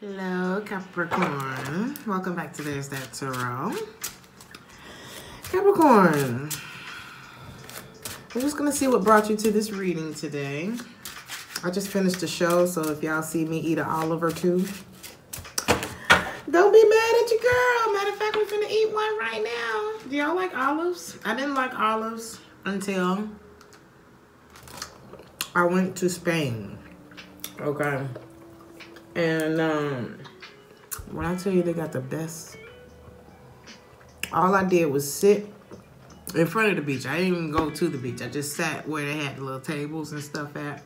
Hello, Capricorn. Welcome back to Theresthattarot. Capricorn, we're just going to see what brought you to this reading today. I just finished the show, so if y'all see me eat an olive or two, don't be mad at your girl. Matter of fact, we're finna eat one right now. Do y'all like olives? I didn't like olives until I went to Spain. Okay. And when I tell you they got the best, all I did was sit in front of the beach. I didn't even go to the beach. I just sat where they had the little tables and stuff at,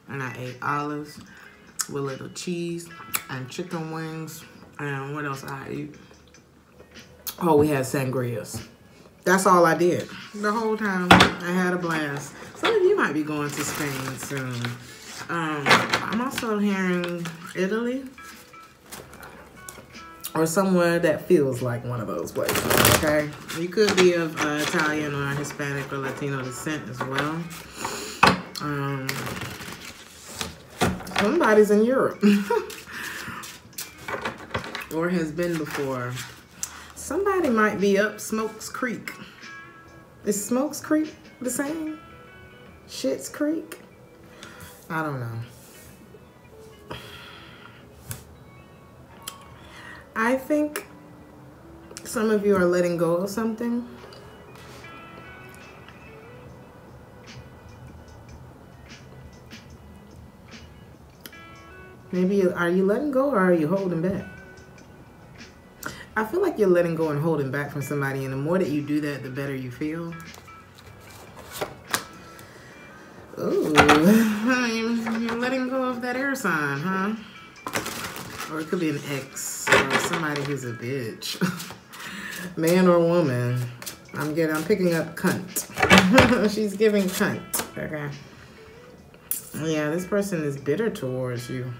and I ate olives with little cheese and chicken wings. And what else I eat? Oh, we had sangrias. That's all I did the whole time. I had a blast. Some of you might be going to Spain soon. I'm also hearing Italy or somewhere that feels like one of those places, okay? You could be of Italian or Hispanic or Latino descent as well. Somebody's in Europe or has been before. Somebody might be up Smokes Creek. Is Smokes Creek the same? Schitt's Creek? I don't know. I think some of you are letting go of something. Maybe, are you letting go or are you holding back? I feel like you're letting go and holding back from somebody, and the more that you do that, the better you feel. Ooh, you're letting go of that air sign, huh? Or it could be an ex or somebody who's a bitch. Man or woman. I'm picking up cunt. She's giving cunt. Okay. Yeah, this person is bitter towards you.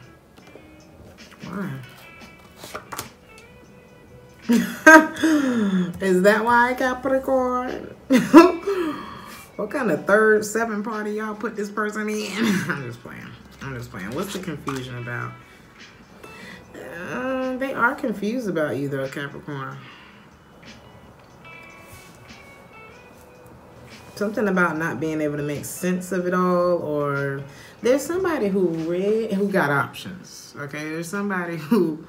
Why? Is that why, Capricorn? What kind of third, seven party y'all put this person in? I'm just playing. I'm just playing. What's the confusion about? They are confused about you, though, Capricorn. Something about not being able to make sense of it all, or there's somebody who got options. Okay, there's somebody who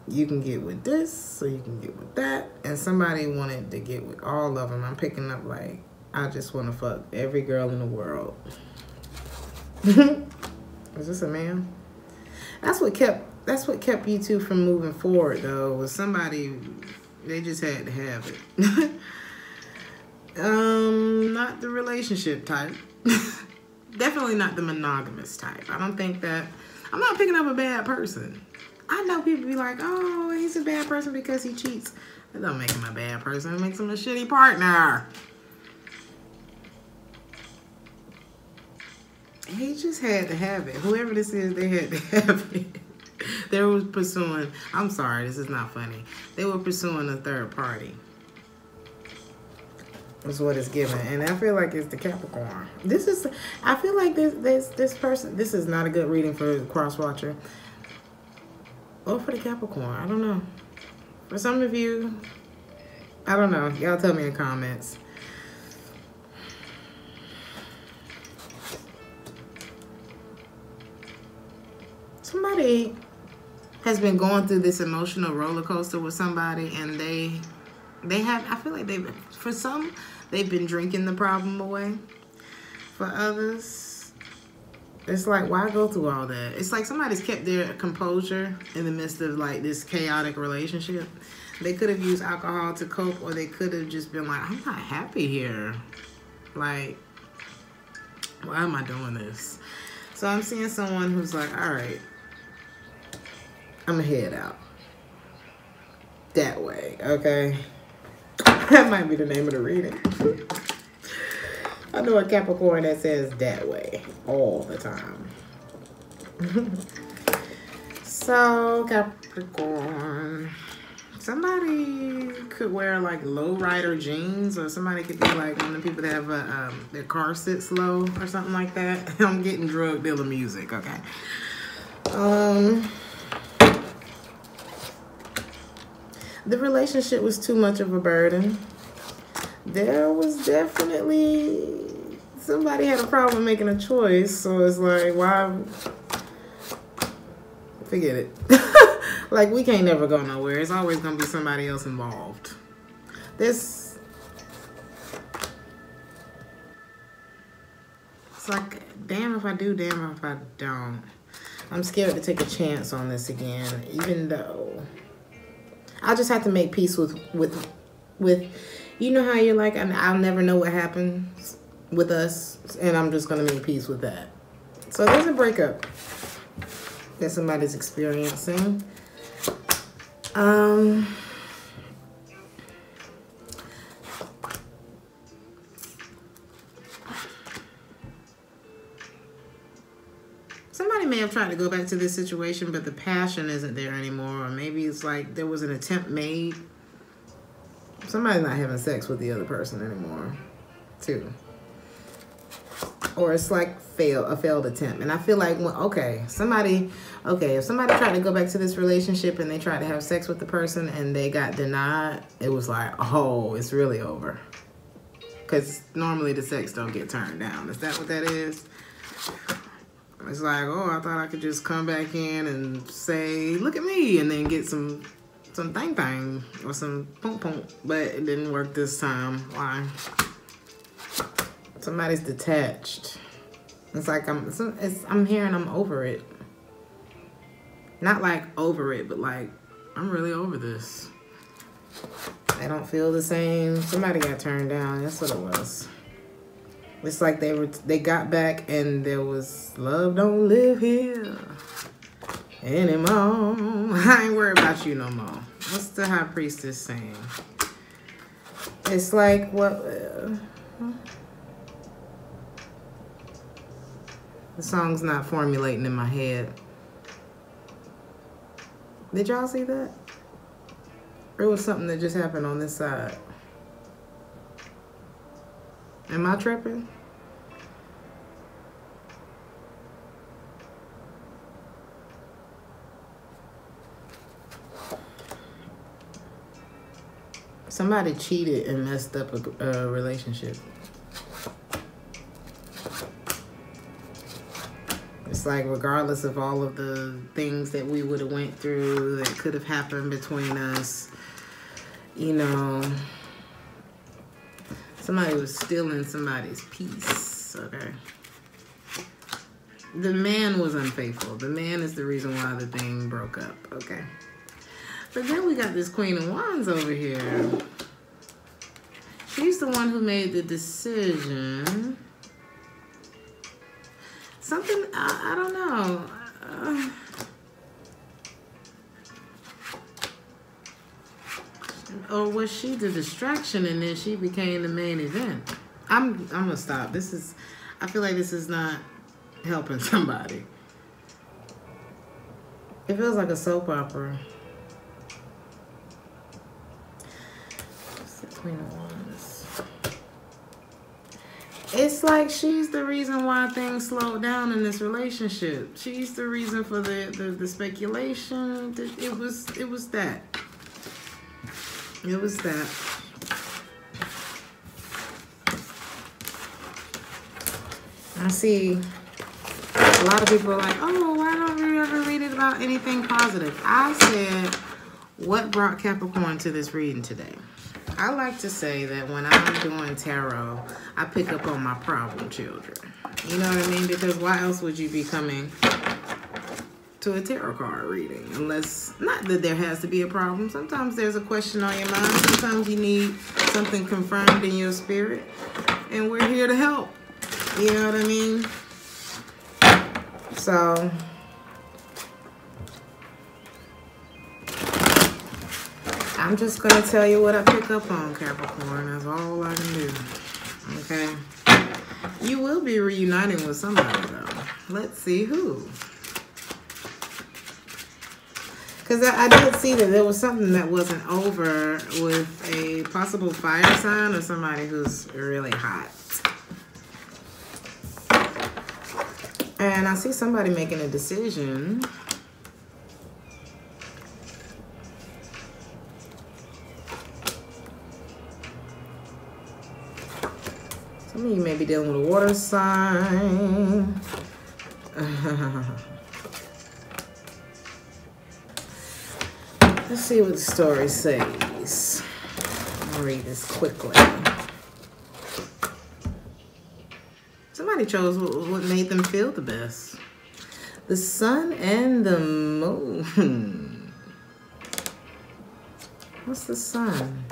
you can get with this, or you can get with that, and somebody wanted to get with all of them. I'm picking up like, I just want to fuck every girl in the world. Is this a man? That's what kept you two from moving forward, though, was somebody, they just had to have it. Not the relationship type. Definitely not the monogamous type. I don't think that, I'm not picking up a bad person. I know people be like, oh, he's a bad person because he cheats. That don't make him a bad person. It makes him a shitty partner. He just had to have it. Whoever this is, they had to have it. They were pursuing, I'm sorry, this is not funny. They were pursuing a third party. That's what it's given. And I feel like it's the Capricorn. I feel like this person, this is not a good reading for the cross-watcher. Or for the Capricorn, I don't know. For some of you, I don't know. Y'all tell me in the comments. Somebody has been going through this emotional roller coaster with somebody, and they have, I feel like for some, they've been drinking the problem away. For others, it's like, why go through all that? It's like somebody's kept their composure in the midst of like this chaotic relationship. They could have used alcohol to cope, or they could have just been like, I'm not happy here. Like, why am I doing this? So I'm seeing someone who's like, all right, I'm gonna head out. That way, okay? That might be the name of the reading. I know a Capricorn that says that way all the time. So, Capricorn, somebody could wear like low-rider jeans, or somebody could be like one of the people that have their car sits low or something like that. I'm getting drug dealer music, okay? The relationship was too much of a burden. There was definitely somebody had a problem making a choice, so it's like, why? Forget it. Like, we can't never go nowhere. It's always gonna be somebody else involved. It's like, damn if I do, damn if I don't. I'm scared to take a chance on this again, even though I just have to make peace with you know how you're like, I'll never know what happens with us, and I'm just gonna make peace with that. So there's a breakup that somebody's experiencing. Somebody may have tried to go back to this situation, but the passion isn't there anymore. Or maybe it's like there was an attempt made. Somebody's not having sex with the other person anymore, too. Or it's like a failed attempt. And I feel like, if somebody tried to go back to this relationship and they tried to have sex with the person and they got denied, it was like, oh, it's really over. Because normally the sex don't get turned down. Is that what that is? It's like, oh, I thought I could just come back in and say, look at me, and then get some thing or some punk, but it didn't work this time. Why? Somebody's detached. It's like I'm hearing I'm over it. Not like over it, but like I'm really over this. They don't feel the same. Somebody got turned down. That's what it was. It's like they got back and there was love don't live here anymore. I ain't worried about you no more. What's the high priestess saying? It's like what? The song's not formulating in my head. Did y'all see that? Or it was something that just happened on this side. Am I tripping? Somebody cheated and messed up a relationship. It's like, regardless of all of the things that we would have went through that could have happened between us, you know, somebody was stealing somebody's peace, okay? The man was unfaithful. The man is the reason why the thing broke up, okay? But then we got this Queen of Wands over here. She's the one who made the decision. Something, I don't know. Or was she the distraction and then she became the main event? I'm gonna stop. I feel like this is not helping somebody. It feels like a soap opera. Queen of Wands. It's like she's the reason why things slowed down in this relationship. She's the reason for the speculation. It was that. It was that. I see a lot of people are like, oh, why don't we ever read it about anything positive? I said, what brought Capricorn to this reading today? I like to say that when I'm doing tarot, I pick up on my problem children. You know what I mean? Because why else would you be coming to a tarot card reading? Unless, not that there has to be a problem. Sometimes there's a question on your mind. Sometimes you need something confirmed in your spirit. And we're here to help. You know what I mean? So I'm just going to tell you what I pick up on, Capricorn. That's all I can do. Okay? You will be reuniting with somebody, though. Let's see who. Because I did see that there was something that wasn't over with a possible fire sign or somebody who's really hot. And I see somebody making a decision. Some of you may be dealing with a water sign. Let's see what the story says. I'll read this quickly. Somebody chose what made them feel the best. The sun and the moon. What's the sun?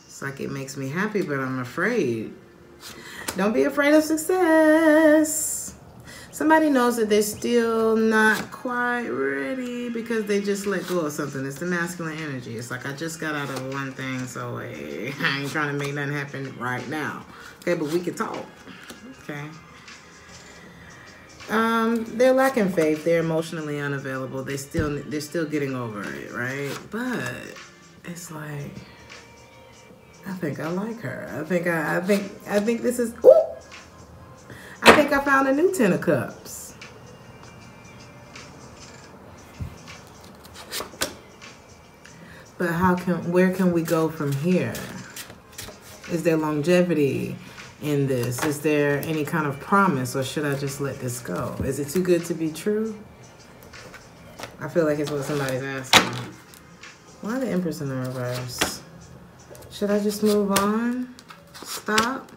It's like it makes me happy, but I'm afraid. Don't be afraid of success. Somebody knows that they're still not quite ready because they just let go of something. It's the masculine energy. It's like, I just got out of one thing, so I ain't trying to make nothing happen right now. Okay, but we can talk. Okay. They're lacking faith. They're emotionally unavailable. They're still getting over it, right? But it's like, I think I like her. I think this is, ooh! I think I found a new 10 of Cups. But where can we go from here? Is there longevity in this? Is there any kind of promise, or should I just let this go? Is it too good to be true? I feel like it's what somebody's asking. Why the Empress in the reverse? Should I just move on? Stop?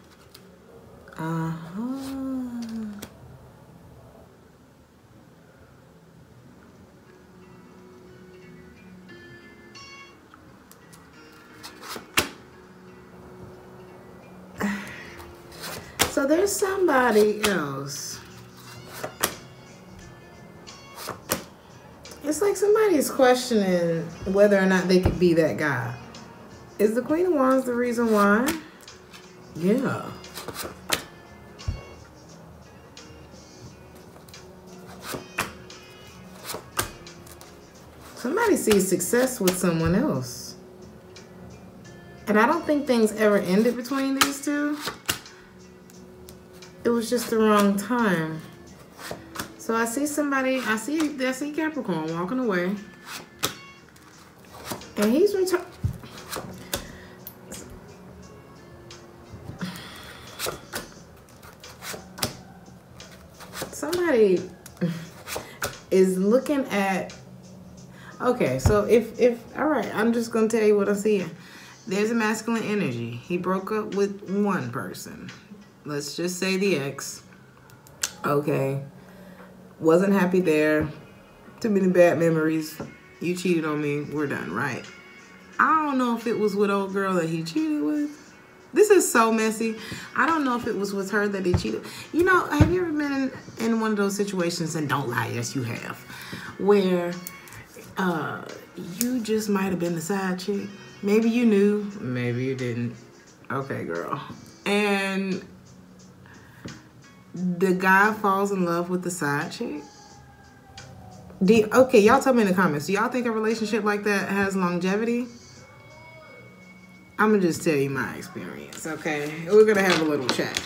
So there's somebody else. It's like somebody's questioning whether or not they could be that guy. Is the Queen of Wands the reason why? Yeah. Somebody sees success with someone else. And I don't think things ever ended between these two. It was just the wrong time. So I see somebody, I see Capricorn walking away. And he's returning. Somebody is looking at, okay, so if all right, I'm just gonna tell you what I see. There's a masculine energy. He broke up with one person. Let's just say the ex. Okay. Wasn't happy there. Too many bad memories. You cheated on me. We're done, right? I don't know if it was with old girl that he cheated with. This is so messy. I don't know if it was with her that he cheated. You know, have you ever been in one of those situations, and don't lie, yes you have, where you just might have been the side chick. Maybe you knew, maybe you didn't. Okay, girl. And the guy falls in love with the side chick. Okay, y'all tell me in the comments. Do y'all think a relationship like that has longevity? I'm going to just tell you my experience, okay? We're going to have a little chat.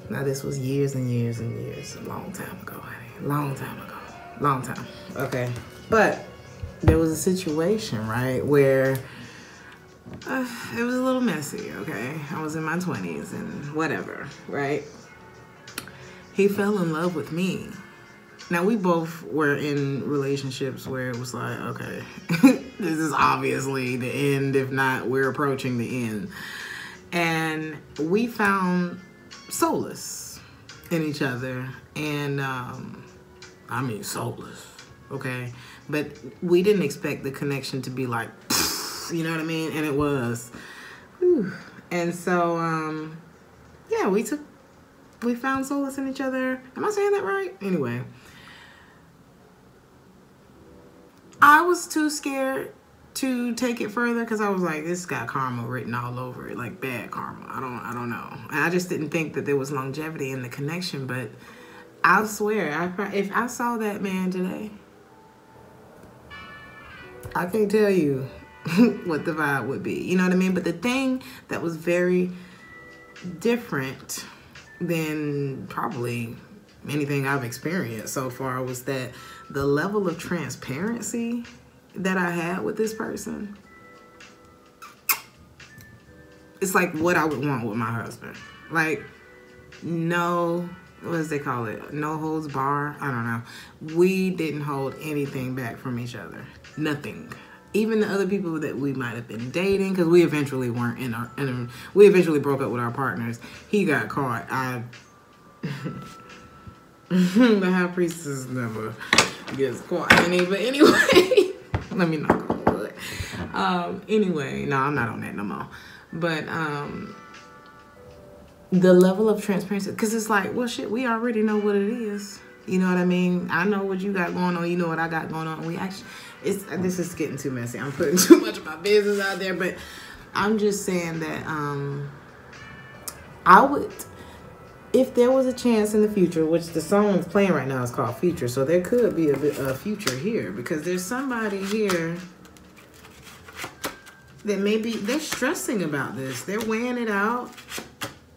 Now, this was years and years and years. A long time ago, honey. Long time ago. Long time. Okay. But there was a situation, right, where it was a little messy, okay? I was in my 20s and whatever, right? He fell in love with me. Now, we both were in relationships where it was like, okay, this is obviously the end. If not, we're approaching the end. And we found solace in each other. And, I mean, solace, okay? But we didn't expect the connection to be like, you know what I mean? And it was. Whew. And so, yeah, we found solace in each other. Am I saying that right? Anyway. I was too scared to take it further because I was like, this got karma written all over it, like bad karma. I don't know. And I just didn't think that there was longevity in the connection. But I swear, if I saw that man today, I can't tell you what the vibe would be. You know what I mean? But the thing that was very different than probably anything I've experienced so far was that the level of transparency that I had with this person, it's like what I would want with my husband. Like, no, what does they call it? No holds bar? I don't know. We didn't hold anything back from each other. Nothing. Even the other people that we might have been dating, because we eventually weren't we eventually broke up with our partners. He got caught. The high priestess never gets caught any, but anyway, let me not go on it. Anyway, no, I'm not on that no more. But the level of transparency, because it's like, well, shit, we already know what it is. You know what I mean? I know what you got going on. You know what I got going on. We actually, this is getting too messy. I'm putting too much of my business out there, but I'm just saying that I would, if there was a chance in the future, which the song is playing right now is called Future, so there could be a future here, because there's somebody here that maybe they're stressing about this. They're weighing it out.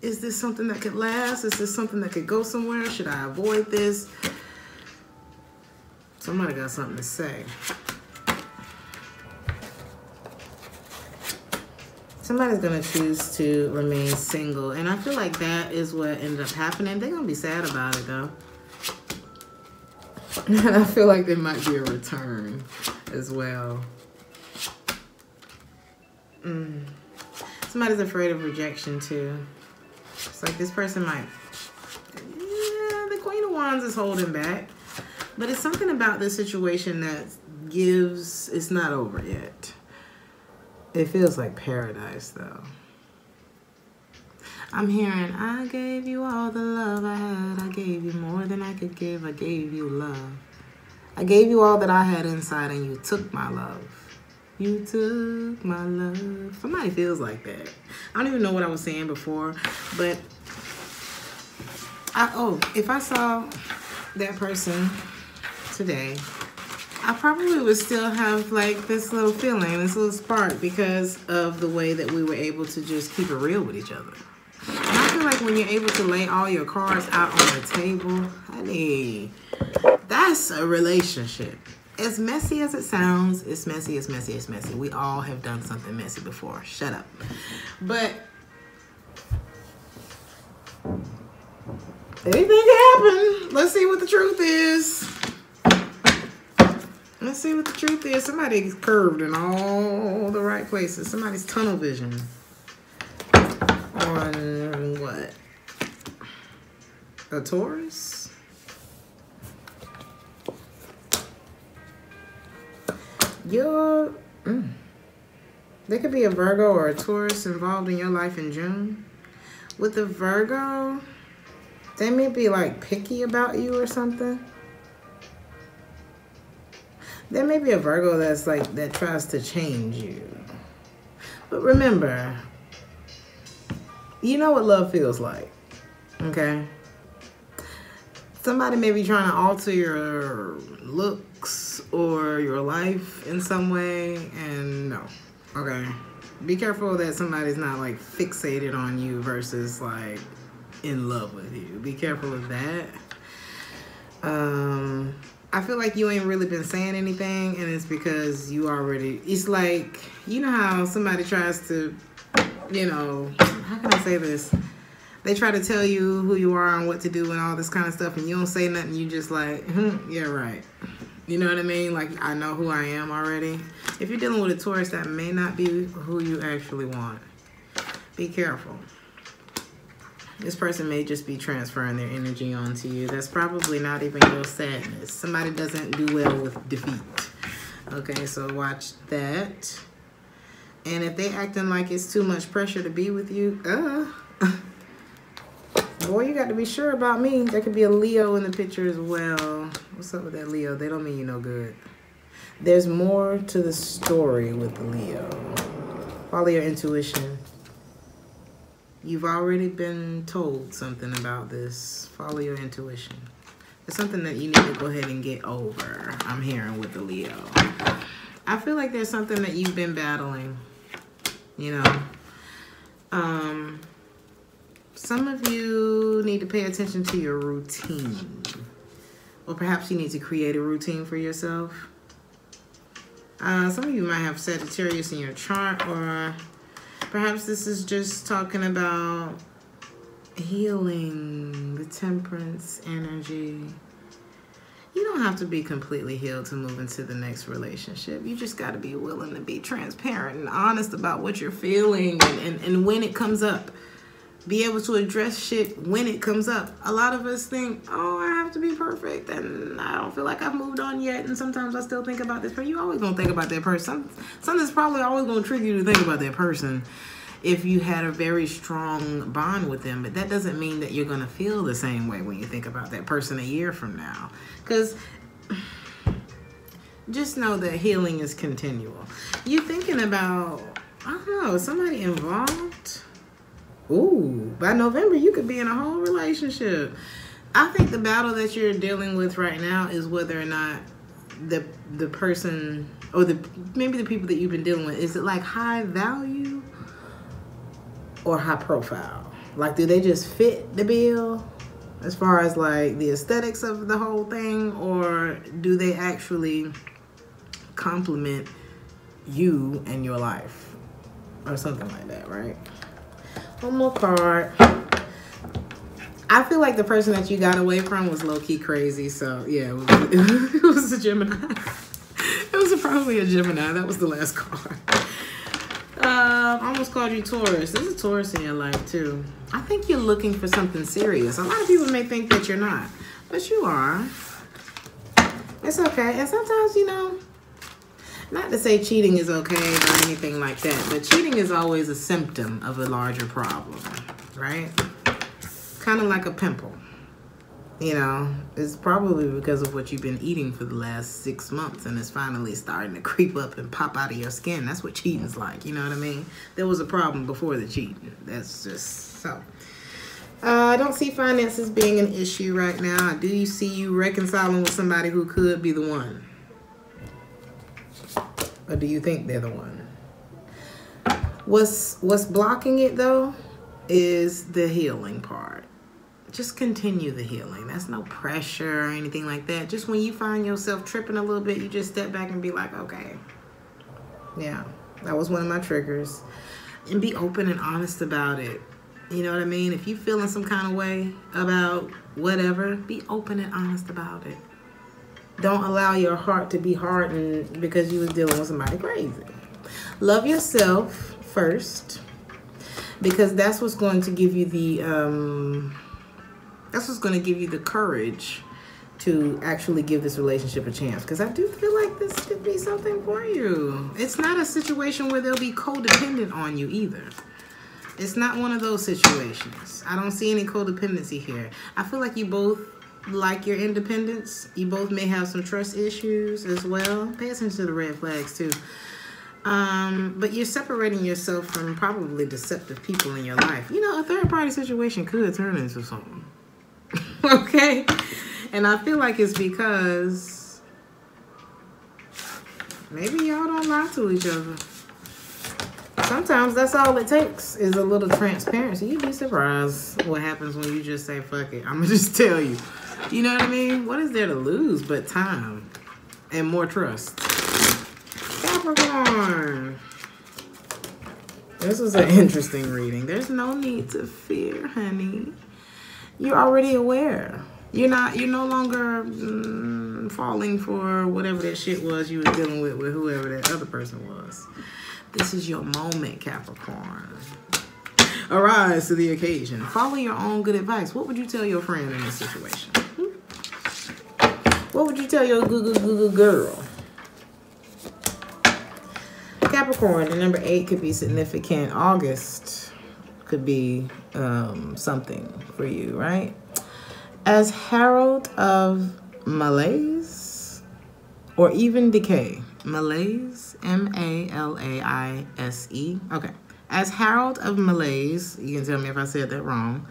Is this something that could last? Is this something that could go somewhere? Should I avoid this? Somebody got something to say. Somebody's going to choose to remain single. And I feel like that is what ended up happening. They're going to be sad about it, though. And I feel like there might be a return as well. Somebody's afraid of rejection, too. It's like this person might... Yeah, the Queen of Wands is holding back. But it's something about this situation that gives... It's not over yet. It feels like paradise, though. I'm hearing, I gave you all the love I had. I gave you more than I could give. I gave you love. I gave you all that I had inside, and you took my love. You took my love. Somebody feels like that. I don't even know what I was saying before, but if I saw that person today, I probably would still have like this little feeling, this little spark, because of the way that we were able to just keep it real with each other. And I feel like when you're able to lay all your cards out on the table, honey, that's a relationship. As messy as it sounds, it's messy, it's messy, it's messy. We all have done something messy before. Shut up. But anything can happen. Let's see what the truth is. Let's see what the truth is. Somebody's curved in all the right places. Somebody's tunnel vision. On what? A Taurus? There could be a Virgo or a Taurus involved in your life in June. With the Virgo, they may be like picky about you or something. There may be a Virgo that's like, that tries to change you. But remember, you know what love feels like, okay? Somebody may be trying to alter your looks or your life in some way, and no, okay? Be careful that somebody's not like fixated on you versus like in love with you. Be careful of that. I feel like you ain't really been saying anything, and it's because you already, it's like, you know how somebody tries to, you know, how can I say this? They try to tell you who you are and what to do and all this kind of stuff, and you don't say nothing. You just like, yeah, right. You know what I mean? Like, I know who I am already. If you're dealing with a Taurus, that may not be who you actually want. Be careful. This person may just be transferring their energy onto you. That's probably not even your sadness. Somebody doesn't do well with defeat. Okay, so watch that. And if they acting like it's too much pressure to be with you, boy, you got to be sure about me. There could be a Leo in the picture as well. What's up with that Leo? They don't mean you no good. There's more to the story with the Leo. Follow your intuition. You've already been told something about this. Follow your intuition. It's something that you need to go ahead and get over. I'm hearing with the Leo. I feel like there's something that you've been battling. You know. Some of you need to pay attention to your routine. Or perhaps you need to create a routine for yourself. Some of you might have Sagittarius in your chart, or Perhaps this is just talking about healing, the temperance energy. You don't have to be completely healed to move into the next relationship. You just got to be willing to be transparent and honest about what you're feeling and when it comes up. Be able to address shit when it comes up. A lot of us think, oh, I have to be perfect and I don't feel like I've moved on yet. And sometimes I still think about this person. You always gonna think about that person. Something's probably always gonna trigger you to think about that person if you had a very strong bond with them. But that doesn't mean that you're gonna feel the same way when you think about that person a year from now. Because just know that healing is continual. You thinking about, I don't know, somebody involved? Ooh, by November, you could be in a whole relationship. I think the battle that you're dealing with right now is whether or not the person, or maybe the people that you've been dealing with, is it like high value or high profile? Like, do they just fit the bill as far as like the aesthetics of the whole thing, or do they actually complement you and your life or something like that, right? One more card. I feel like the person that you got away from was low-key crazy. So, yeah, it was a Gemini. It was probably a Gemini. That was the last card. I almost called you Taurus. There's a Taurus in your life, too. I think you're looking for something serious. A lot of people may think that you're not, but you are. It's okay. And sometimes, you know, not to say cheating is okay or anything like that, but cheating is always a symptom of a larger problem, right? Kind of like a pimple. You know, it's probably because of what you've been eating for the last 6 months and it's finally starting to creep up and pop out of your skin. That's what cheating's like, you know what I mean? There was a problem before the cheating. That's just so. I don't see finances being an issue right now. I do see you reconciling with somebody who could be the one. Or do you think they're the one? What's blocking it, though, is the healing part. Just continue the healing. That's no pressure or anything like that. Just when you find yourself tripping a little bit, you just step back and be like, okay, yeah, that was one of my triggers. And be open and honest about it. You know what I mean? If you're feeling some kind of way about whatever, be open and honest about it. Don't allow your heart to be hardened because you was dealing with somebody crazy. Love yourself first, because that's what's going to give you the courage to actually give this relationship a chance. Because I do feel like this could be something for you. It's not a situation where they'll be codependent on you either. It's not one of those situations. I don't see any codependency here. I feel like you both like your independence. You both may have some trust issues as well. Pay attention to the red flags too. But you're separating yourself from probably deceptive people in your life. You know, a third party situation could turn into something. Okay? And I feel like it's because maybe y'all don't lie to each other. Sometimes that's all it takes is a little transparency. You'd be surprised what happens when you just say, fuck it. I'm going to just tell you. You know what I mean? What is there to lose but time and more trust? Capricorn. This was an interesting reading. There's no need to fear, honey. You're already aware. You're no longer falling for whatever that shit was you were dealing with whoever that other person was. This is your moment, Capricorn. Arise to the occasion. Follow your own good advice. What would you tell your friend in this situation? What would you tell your good girl? Capricorn, the number 8 could be significant. August could be something for you, right? As herald of malaise or even decay. Malaise, M-A-L-A-I-S-E. Okay. As herald of malaise, you can tell me if I said that wrong,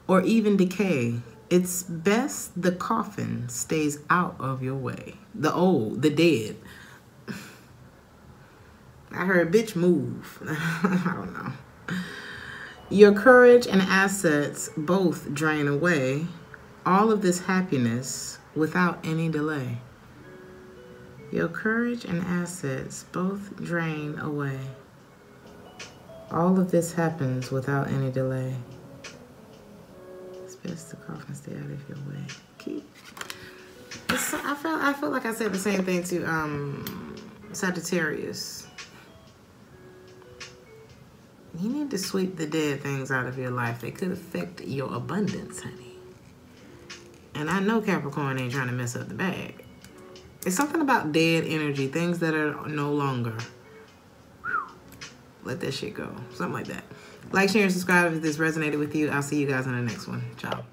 or even decay, it's best the coffin stays out of your way. The old, the dead. I heard bitch move. I don't know. Your courage and assets both drain away all of this happiness without any delay. Your courage and assets both drain away. All of this happens without any delay. It's best to cough and stay out of your way. I feel like I said the same thing to Sagittarius. You need to sweep the dead things out of your life. They could affect your abundance, honey. And I know Capricorn ain't trying to mess up the bag. It's something about dead energy, things that are no longer. Let that shit go. Something like that. Like, share, and subscribe if this resonated with you. I'll see you guys in the next one. Ciao.